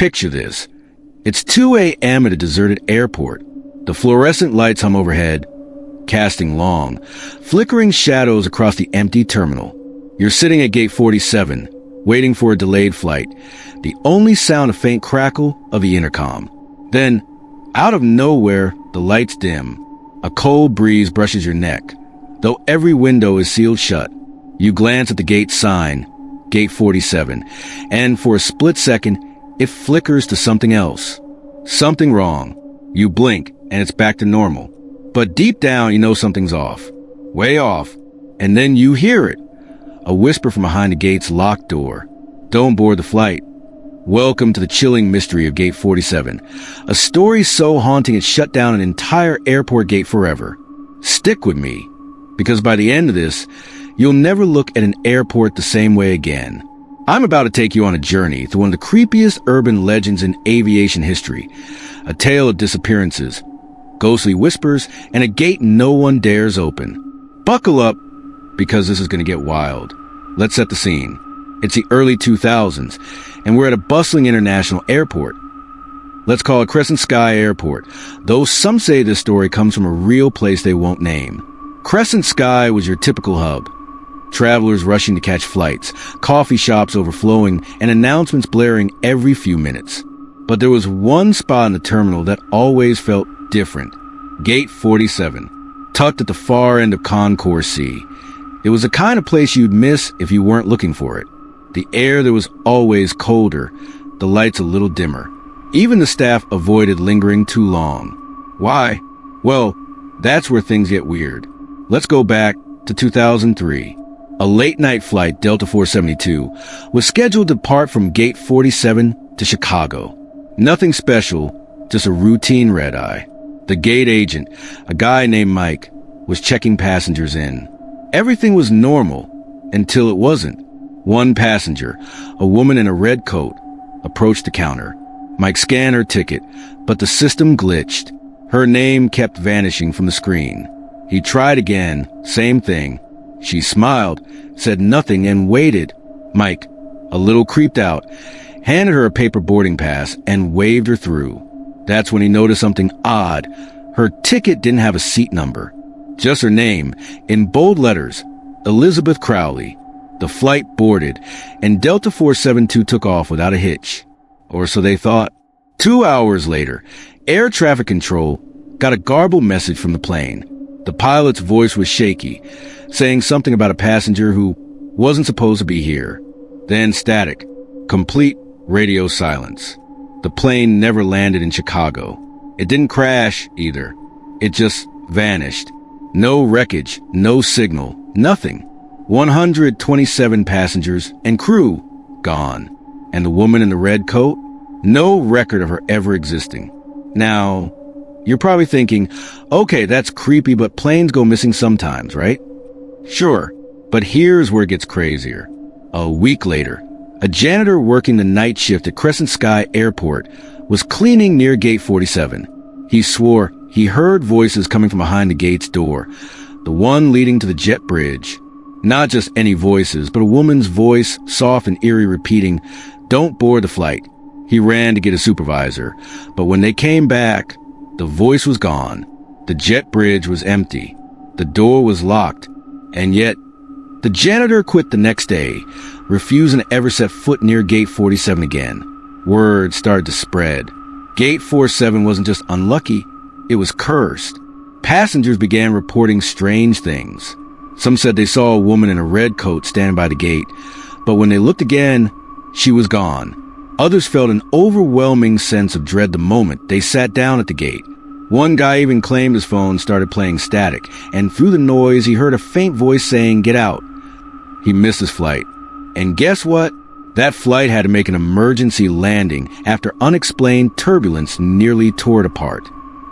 Picture this. It's 2 a.m. at a deserted airport. The fluorescent lights hum overhead, casting long, flickering shadows across the empty terminal. You're sitting at gate 47, waiting for a delayed flight. The only sound a faint crackle of the intercom. Then, out of nowhere, the lights dim. A cold breeze brushes your neck. Though every window is sealed shut, you glance at the gate sign, gate 47, and for a split second, it flickers to something else. Something wrong. You blink, and it's back to normal. But deep down, you know something's off. Way off. And then you hear it. A whisper from behind the gate's locked door. Don't board the flight. Welcome to the chilling mystery of Gate 47. A story so haunting it shut down an entire airport gate forever. Stick with me, because by the end of this, you'll never look at an airport the same way again. I'm about to take you on a journey through one of the creepiest urban legends in aviation history. A tale of disappearances, ghostly whispers, and a gate no one dares open. Buckle up, because this is going to get wild. Let's set the scene. It's the early 2000s, and we're at a bustling international airport. Let's call it Crescent Sky Airport, though some say this story comes from a real place they won't name. Crescent Sky was your typical hub. Travelers rushing to catch flights, coffee shops overflowing, and announcements blaring every few minutes. But there was one spot in the terminal that always felt different. Gate 47, tucked at the far end of Concourse C. It was the kind of place you'd miss if you weren't looking for it. The air there was always colder, the lights a little dimmer. Even the staff avoided lingering too long. Why? Well, that's where things get weird. Let's go back to 2003. A late-night flight, Delta 472, was scheduled to depart from Gate 47 to Chicago. Nothing special, just a routine red-eye. The gate agent, a guy named Mike, was checking passengers in. Everything was normal until it wasn't. One passenger, a woman in a red coat, approached the counter. Mike scanned her ticket, but the system glitched. Her name kept vanishing from the screen. He tried again, same thing. She smiled, said nothing, and waited. Mike, a little creeped out, handed her a paper boarding pass and waved her through. That's when he noticed something odd. Her ticket didn't have a seat number. Just her name, in bold letters, Elizabeth Crowley. The flight boarded, and Delta 472 took off without a hitch. Or so they thought. 2 hours later, air traffic control got a garbled message from the plane. The pilot's voice was shaky, saying something about a passenger who wasn't supposed to be here. Then static, complete radio silence. The plane never landed in Chicago. It didn't crash either. It just vanished. No wreckage, no signal, nothing. 127 passengers and crew gone. And the woman in the red coat? No record of her ever existing. Now, you're probably thinking, okay, that's creepy, but planes go missing sometimes, right? Sure, but here's where it gets crazier. A week later, a janitor working the night shift at Crescent Sky Airport was cleaning near Gate 47. He swore he heard voices coming from behind the gate's door, the one leading to the jet bridge. Not just any voices, but a woman's voice, soft and eerie, repeating, "Don't board the flight." He ran to get a supervisor, but when they came back, the voice was gone. The jet bridge was empty. The door was locked. And yet, the janitor quit the next day, refusing to ever set foot near Gate 47 again. Word started to spread. Gate 47 wasn't just unlucky, it was cursed. Passengers began reporting strange things. Some said they saw a woman in a red coat standing by the gate, but when they looked again, she was gone. Others felt an overwhelming sense of dread the moment they sat down at the gate. One guy even claimed his phone started playing static, and through the noise he heard a faint voice saying, "Get out." He missed his flight. And guess what? That flight had to make an emergency landing after unexplained turbulence nearly tore it apart.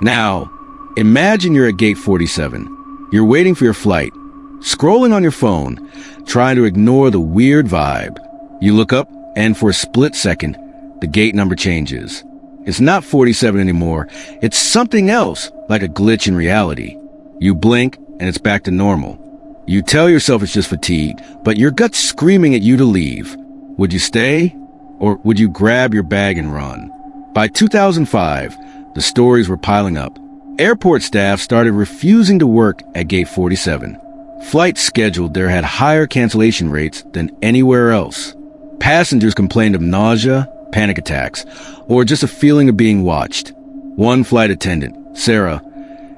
Now, imagine you're at Gate 47. You're waiting for your flight, scrolling on your phone, trying to ignore the weird vibe. You look up, and for a split second, the gate number changes. It's not 47 anymore. It's something else, like a glitch in reality. You blink, and it's back to normal. You tell yourself it's just fatigue, but your gut's screaming at you to leave. Would you stay? Or would you grab your bag and run? By 2005, the stories were piling up. Airport staff started refusing to work at Gate 47. Flights scheduled there had higher cancellation rates than anywhere else. Passengers complained of nausea, panic attacks, or just a feeling of being watched. One flight attendant, Sarah,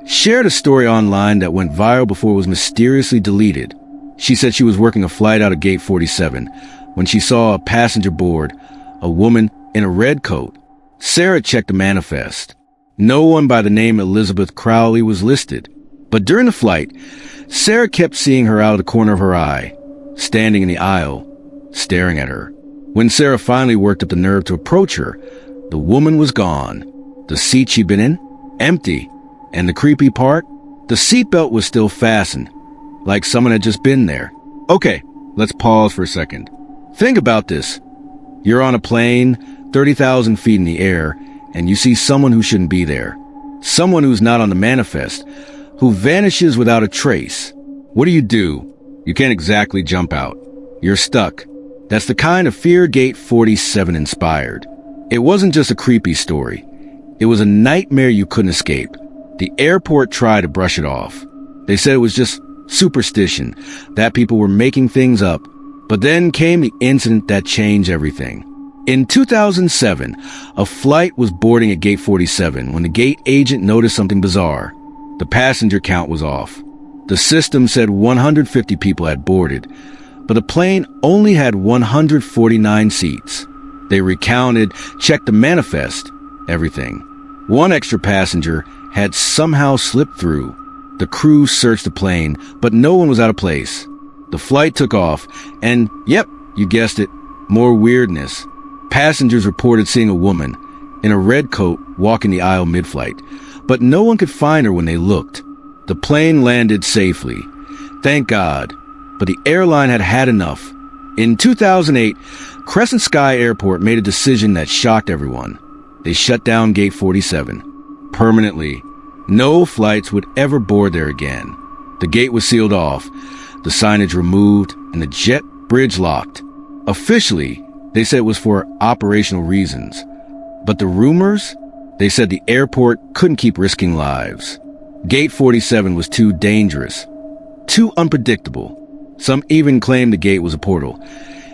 shared a story online that went viral before it was mysteriously deleted. She said she was working a flight out of Gate 47 when she saw a passenger board, a woman in a red coat. Sarah checked the manifest. No one by the name Elizabeth Crowley was listed. But during the flight, Sarah kept seeing her out of the corner of her eye, standing in the aisle, staring at her. When Sarah finally worked up the nerve to approach her, the woman was gone. The seat she'd been in, empty. And the creepy part? The seatbelt was still fastened, like someone had just been there. Okay, let's pause for a second. Think about this. You're on a plane, 30,000 feet in the air, and you see someone who shouldn't be there. Someone who's not on the manifest, who vanishes without a trace. What do? You can't exactly jump out. You're stuck. That's the kind of fear Gate 47 inspired. It wasn't just a creepy story. It was a nightmare you couldn't escape. The airport tried to brush it off. They said it was just superstition, that people were making things up. But then came the incident that changed everything. In 2007, a flight was boarding at Gate 47 when the gate agent noticed something bizarre. The passenger count was off. The system said 150 people had boarded, but the plane only had 149 seats. They recounted, checked the manifest, everything. One extra passenger had somehow slipped through. The crew searched the plane, but no one was out of place. The flight took off, and yep, you guessed it, more weirdness. Passengers reported seeing a woman in a red coat walking the aisle mid-flight, but no one could find her when they looked. The plane landed safely. Thank God. But the airline had had enough. In 2008, Crescent Sky Airport made a decision that shocked everyone. They shut down Gate 47. Permanently. No flights would ever board there again. The gate was sealed off, the signage removed, and the jet bridge locked. Officially, they said it was for operational reasons. But the rumors? They said the airport couldn't keep risking lives. Gate 47 was too dangerous, too unpredictable. Some even claimed the gate was a portal.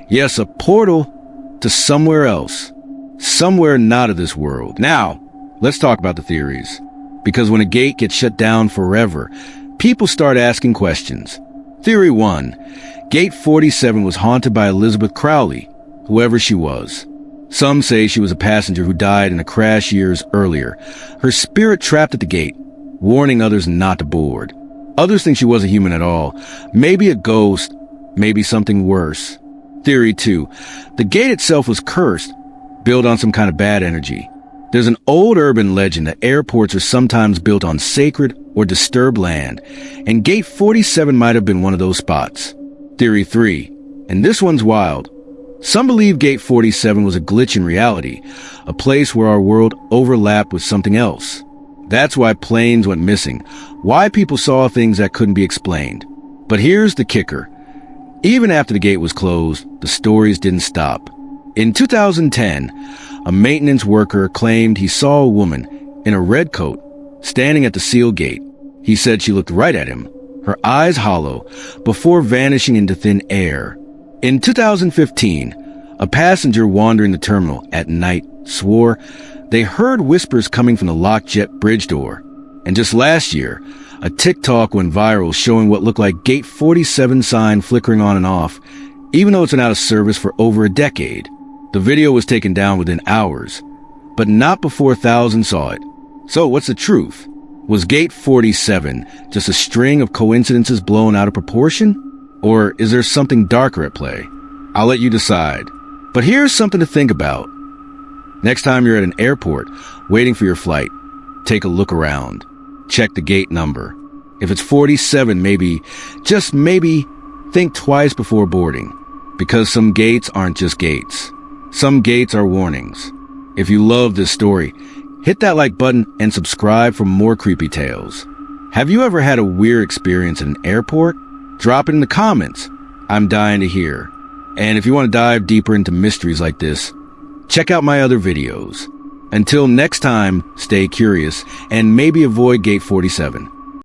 Yes, a portal to somewhere else. Somewhere not of this world. Now, let's talk about the theories. Because when a gate gets shut down forever, people start asking questions. Theory 1. Gate 47 was haunted by Elizabeth Crowley, whoever she was. Some say she was a passenger who died in a crash years earlier. Her spirit trapped at the gate, warning others not to board. Others think she wasn't human at all. Maybe a ghost, maybe something worse. Theory 2. The gate itself was cursed, built on some kind of bad energy. There's an old urban legend that airports are sometimes built on sacred or disturbed land, and Gate 47 might have been one of those spots. Theory 3. And this one's wild. Some believe Gate 47 was a glitch in reality, a place where our world overlapped with something else. That's why planes went missing, why people saw things that couldn't be explained. But here's the kicker. Even after the gate was closed, the stories didn't stop. In 2010, a maintenance worker claimed he saw a woman in a red coat standing at the sealed gate. He said she looked right at him, her eyes hollow, before vanishing into thin air. In 2015, a passenger wandering the terminal at night swore they heard whispers coming from the locked jet bridge door. And just last year, a TikTok went viral showing what looked like Gate 47 sign flickering on and off, even though it's been out of service for over a decade. The video was taken down within hours, but not before thousands saw it. So what's the truth? Was Gate 47 just a string of coincidences blown out of proportion? Or is there something darker at play? I'll let you decide. But here's something to think about. Next time you're at an airport waiting for your flight, take a look around. Check the gate number. If it's 47, maybe, just maybe, think twice before boarding. Because some gates aren't just gates. Some gates are warnings. If you love this story, hit that like button and subscribe for more creepy tales. Have you ever had a weird experience at an airport? Drop it in the comments. I'm dying to hear. And if you want to dive deeper into mysteries like this, Check out my other videos. Until next time, stay curious and maybe avoid Gate 47.